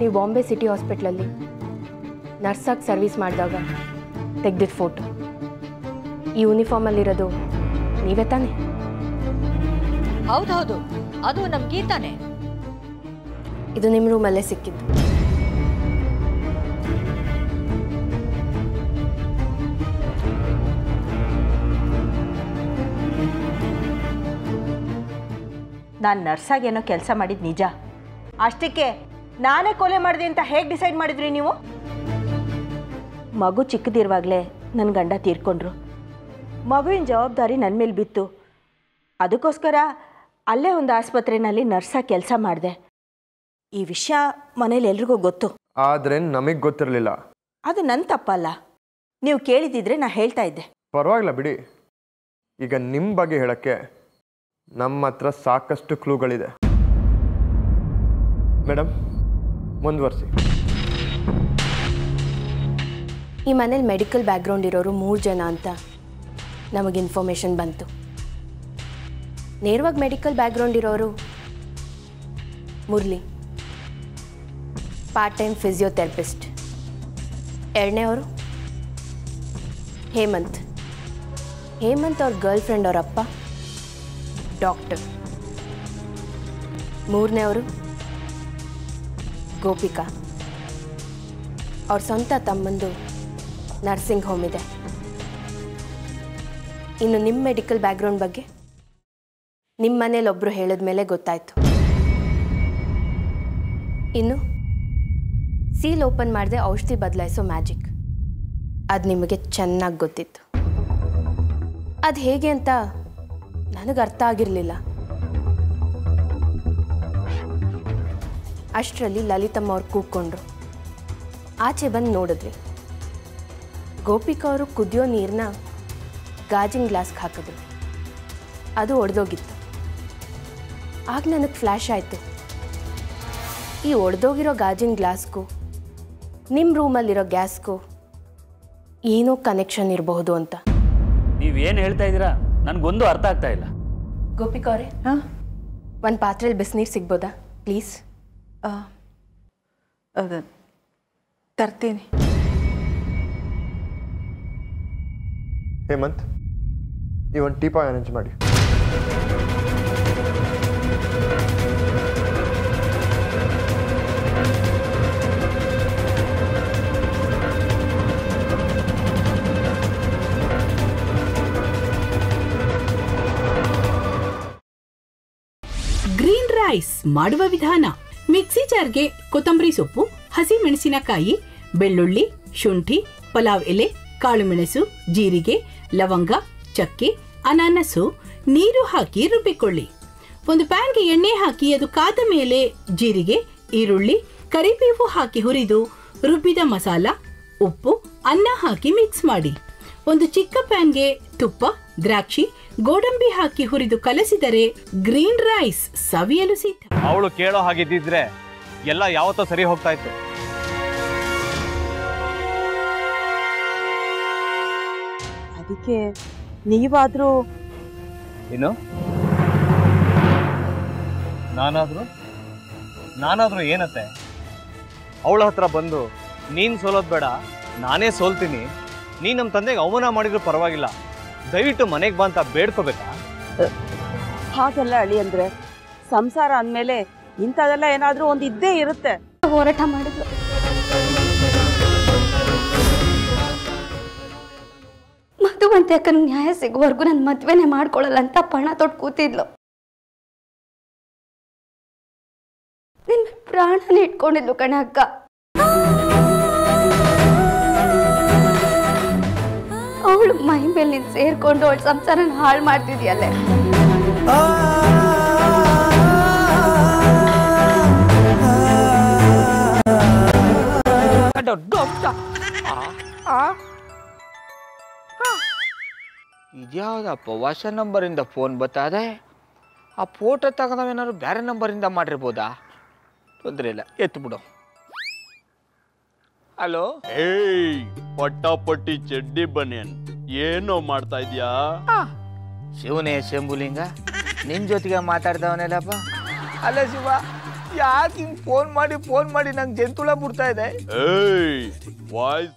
ನೀವು ಬಾಂಬೆ ಸಿಟಿ ಹಾಸ್ಪಿಟ್ಲಲ್ಲಿ ನರ್ಸಾಗಿ ಸರ್ವಿಸ್ ಮಾಡಿದಾಗ ತೆಗೆದಿದ್ದ ಫೋಟೋ. ಈ ಯೂನಿಫಾರ್ಮಲ್ಲಿರೋದು ನೀವೇ ತಾನೇ? ಹೌದೌದು, ಅದು ನಮ್ಮ ಗೀತಾನೆ. ಇದು ನಿಮ್ಮ ರೂಮಲ್ಲೇ ಸಿಕ್ಕಿದ್ದು. ನಾನು ನರ್ಸಾಗಿ ಏನೋ ಕೆಲಸ ಮಾಡಿದ್ದು ನಿಜ, ಅಷ್ಟಕ್ಕೆ ನಾನೇ ಕೊಲೆ ಮಾಡಿದೆ ಅಂತ ಹೇಗೆ ಡಿಸೈಡ್ ಮಾಡಿದ್ರಿ ನೀವು? ಮಗು ಚಿಕ್ಕದಿರುವಾಗಲೇ ನನ್ನ ಗಂಡ ತೀರ್ಕೊಂಡ್ರು. ಮಗುವಿನ ಜವಾಬ್ದಾರಿ ನನ್ನ ಮೇಲೆ ಬಿತ್ತು. ಅದಕ್ಕೋಸ್ಕರ ಅಲ್ಲೇ ಒಂದು ಆಸ್ಪತ್ರೆಯಲ್ಲಿ ನರ್ಸಾಗಿ ಕೆಲಸ ಮಾಡಿದೆ. ಈ ವಿಷಯ ಮನೇಲಿ ಎಲ್ರಿಗೂ ಗೊತ್ತು, ಆದರೆ ನಮಗೆ ಗೊತ್ತಿರಲಿಲ್ಲ. ಅದು ನನ್ನ ತಪ್ಪಲ್ಲ. ನೀವು ಕೇಳಿದಿದ್ರೆ ನಾ ಹೇಳ್ತಾ ಇದ್ದೆ. ಪರವಾಗಿಲ್ಲ ಬಿಡಿ. ಈಗ ನಿಮ್ಮ ಬಗ್ಗೆ ಹೇಳೋಕ್ಕೆ ನಮ್ಮ ಹತ್ರ ಸಾಕಷ್ಟು ಕ್ಲೂಗಳಿದೆ. ಮೇಡಮ್, ಮುಂದುವರಿಸಿ. ಈ ಮನೇಲಿ ಮೆಡಿಕಲ್ ಬ್ಯಾಕ್ಗ್ರೌಂಡ್ ಇರೋರು 3 ಜನ ಅಂತ ನಮಗೆ ಇನ್ಫಾರ್ಮೇಷನ್ ಬಂತು. ನೇರವಾಗಿ ಮೆಡಿಕಲ್ ಬ್ಯಾಕ್ಗ್ರೌಂಡ್ ಇರೋರು ಮುರಳಿ, ಪಾರ್ಟ್ ಟೈಮ್ ಫಿಸಿಯೋಥೆರಪಿಸ್ಟ್. ಎರಡನೇವರು ಹೇಮಂತ್ ಅವ್ರ ಗರ್ಲ್ ಫ್ರೆಂಡ್ ಅವ್ರ ಅಪ್ಪ ಡಾಕ್ಟರ್. ಮೂರನೇವರು ಗೋಪಿಕಾ, ಅವ್ರ ಸ್ವಂತ ತಮ್ಮಂದು ನರ್ಸಿಂಗ್ ಹೋಮ್ ಇದೆ. ಇನ್ನು ನಿಮ್ಮ ಮೆಡಿಕಲ್ ಬ್ಯಾಕ್ಗ್ರೌಂಡ್ ಬಗ್ಗೆ ನಿಮ್ಮ ಮನೇಲಿ ಒಬ್ಬರು ಹೇಳಿದ ಮೇಲೆ ಗೊತ್ತಾಯಿತು. ಇನ್ನು ಸೀಲ್ ಓಪನ್ ಮಾಡದೆ ಔಷಧಿ ಬದಲಾಯಿಸೋ ಮ್ಯಾಜಿಕ್, ಅದು ನಿಮಗೆ ಚೆನ್ನಾಗಿ ಗೊತ್ತಿತ್ತು. ಅದು ಹೇಗೆ ಅಂತ ನನಗೆ ಅರ್ಥ ಆಗಿರಲಿಲ್ಲ. ಅಷ್ಟರಲ್ಲಿ ಲಲಿತಮ್ಮ ಅವ್ರು ಕೂತ್ಕೊಂಡ್ರು. ಆಚೆ ಬಂದು ನೋಡಿದ್ವಿ. ಗೋಪಿಕಾ ಅವರು ಕುದಿಯೋ ನೀರನ್ನ ಗಾಜಿನ ಗ್ಲಾಸ್ಗೆ ಹಾಕಿದ್ರು. ಅದು ಒಡೆದೋಗಿತ್ತು. ಆಗ ನನಗೆ ಫ್ಲ್ಯಾಶ್ ಆಯಿತು, ಈ ಒಡೆದೋಗಿರೋ ಗಾಜಿನ ಗ್ಲಾಸ್ಗೂ ನಿಮ್ಮ ರೂಮಲ್ಲಿರೋ ಗ್ಯಾಸ್ಗೂ ಏನೋ ಕನೆಕ್ಷನ್ ಇರಬಹುದು ಅಂತ. ನೀವೇನು ಹೇಳ್ತಾ ಇದ್ದೀರಾ ನನಗೊಂದು ಅರ್ಥ ಆಗ್ತಾ ಇಲ್ಲ. ಗೋಪಿಕಾ ಅವರೇ, ಒಂದು ಪಾತ್ರೆಯಲ್ಲಿ ಬಿಸಿನೀರು ಸಿಗ್ಬೋದಾ ಪ್ಲೀಸ್? ತರ್ತೀನಿ. ಹೇಮಂತ್, ಈ ಒಂದು ಟೀಪಾಯ್ ಅರೇಂಜ್ ಮಾಡಿ. ಗ್ರೀನ್ ರೈಸ್ ಮಾಡುವ ವಿಧಾನ: ಮಿಕ್ಸಿ ಜಾರ್ಗೆ ಕೊತ್ತಂಬರಿ ಸೊಪ್ಪು, ಹಸಿ ಮೆಣಸಿನಕಾಯಿ, ಬೆಳ್ಳುಳ್ಳಿ, ಶುಂಠಿ, ಪಲಾವ್ ಎಲೆ, ಕಾಳುಮೆಣಸು, ಜೀರಿಗೆ, ಲವಂಗ, ಚಕ್ಕೆ, ಅನಾನಸು, ನೀರು ಹಾಕಿ ರುಬ್ಬಿಕೊಳ್ಳಿ. ಒಂದು ಪ್ಯಾನ್ಗೆ ಎಣ್ಣೆ ಹಾಕಿ ಅದು ಕಾದ ಮೇಲೆ ಜೀರಿಗೆ, ಈರುಳ್ಳಿ, ಕರಿಬೇವು ಹಾಕಿ ಹುರಿದು ರುಬ್ಬಿದ ಮಸಾಲ, ಉಪ್ಪು, ಅನ್ನ ಹಾಕಿ ಮಿಕ್ಸ್ ಮಾಡಿ. ಒಂದು ಚಿಕ್ಕ ಪ್ಯಾನ್ಗೆ ತುಪ್ಪ, ದ್ರಾಕ್ಷಿ, ಗೋಡಂಬಿ ಹಾಕಿ ಹುರಿದು ಕಲಸಿದರೆ ಗ್ರೀನ್ ರೈಸ್ ಸವಿಯಲು ಸಿದ್ಧ. ಅವಳು ಕೇಳೋ ಹಾಗಿದ್ದಿದ್ರೆ ಎಲ್ಲ ಯಾವತ್ತೋ ಸರಿ ಹೋಗ್ತಾ ಇತ್ತು. ಅದಕ್ಕೆ ನೀವಾದ್ರೂ ಏನು? ನಾನಾದ್ರೂ ಏನತ್ತೆ? ಅವಳ ಹತ್ರ ಬಂದು ನೀನ್ ಸೋಲೋದ್ ಬೇಡ, ನಾನೇ ಸೋಲ್ತೀನಿ, ನೀನ್ ನಮ್ಮ ತಂದೆಗೆ ಅವಮಾನ ಮಾಡಿದ್ರು ಪರವಾಗಿಲ್ಲ, ದಯವಿಟ್ಟು ಮನೆಗೆ ಬಾ ಅಂತ ಬೇಡ್ಕೋಬೇಕಾ? ಹಾಗೆಲ್ಲ ಅಳಿ ಅಂದ್ರೆ ಸಂಸಾರ ಅಂದಮೇಲೆ ಇಂಥದೆಲ್ಲ ಏನಾದ್ರೂ ಒಂದು ಇದ್ದೇ ಇರುತ್ತೆ. ಹೋರಾಟ ಮಾಡಿದ್ರು. ಮಧುವಂತೆ ಅಕ್ಕನ ನ್ಯಾಯ ಸಿಗುವವರೆಗೂ ನನ್ನ ಮದ್ವೆನೇ ಮಾಡ್ಕೊಳ್ಳಲ್ಲ ಅಂತ ಪಣ ತೊಟ್ಟು ಕೂತಿದ್ಲು. ನಿನ್ನ ಪ್ರಾಣನೇ ಇಟ್ಕೊಂಡಿದ್ಲು ಕಣೆ ಅಕ್ಕ. ಅವಳು ಮೈ ಮೇಲೆ ನೀನು ಸೇರ್ಕೊಂಡು ಅವಳ ಸಂಸಾರನ ಹಾಳು ಮಾಡ್ತಿದ್ಯಲ್ಲೇ. ಇದ್ಯಾವುದಪ್ಪ ಹೊಸ ನಂಬರಿಂದ ಫೋನ್ ಬತ್ತದೆ? ಆ ಫೋಟೋ ತಗೊಂಡವೇನಾದ್ರು ಬೇರೆ ನಂಬರಿಂದ ಮಾಡಿರ್ಬೋದಾ? ತೊಂದರೆ ಇಲ್ಲ, ಎತ್ತು ಬಿಡು. ಹಲೋ, ಏಯ್ ಪಟ್ಟಾಪಟ್ಟಿ ಚಡ್ಡಿ ಬನಿಯನ್, ಏನೋ ಮಾಡ್ತಾ ಇದ್ಯಾ? ಶಿವನೇ ಶಂಭುಲಿಂಗ, ನಿನ್ ಜೊತೆಗೆ ಮಾತಾಡ್ದವನೆಲ್ಲಪ್ಪ. ಅಲ್ಲ ಶಿವ, ಯಾಕೆ ಹಿಂಗೆ ಫೋನ್ ಮಾಡಿ ನಂಗೆ ಜಂತುಳ ಬಿಡ್ತಾ ಇದೆ ಏಯ್ ವಾಯ್ಸ್